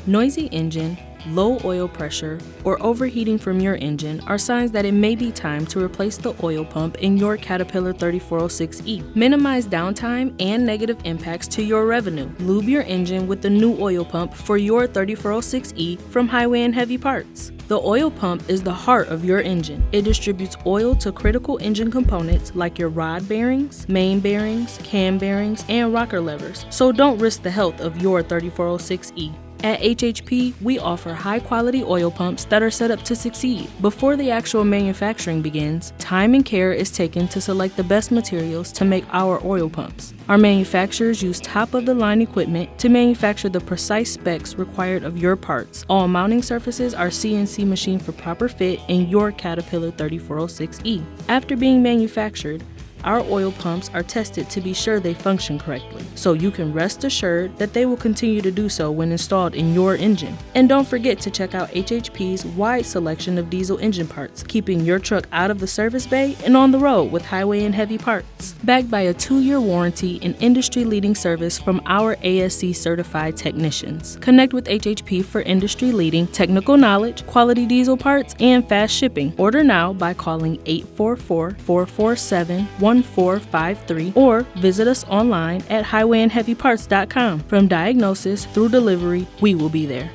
Noisy engine, low oil pressure, or overheating from your engine are signs that it may be time to replace the oil pump in your Caterpillar 3406E. Minimize downtime and negative impacts to your revenue. Lube your engine with the new oil pump for your 3406E from Highway and Heavy Parts. The oil pump is the heart of your engine. It distributes oil to critical engine components like your rod bearings, main bearings, cam bearings, and rocker levers. So don't risk the health of your 3406E. At HHP, we offer high-quality oil pumps that are set up to succeed. Before the actual manufacturing begins, time and care is taken to select the best materials to make our oil pumps. Our manufacturers use top-of-the-line equipment to manufacture the precise specs required of your parts. All mounting surfaces are CNC machined for proper fit in your Caterpillar 3406E. After being manufactured, our oil pumps are tested to be sure they function correctly, so you can rest assured that they will continue to do so when installed in your engine. And don't forget to check out HHP's wide selection of diesel engine parts, keeping your truck out of the service bay and on the road with Highway and Heavy Parts. Backed by a 2-year warranty and industry-leading service from our ASC certified technicians. Connect with HHP for industry-leading technical knowledge, quality diesel parts, and fast shipping. Order now by calling 844-447-1453 or visit us online at highwayandheavyparts.com. From diagnosis through delivery, we will be there.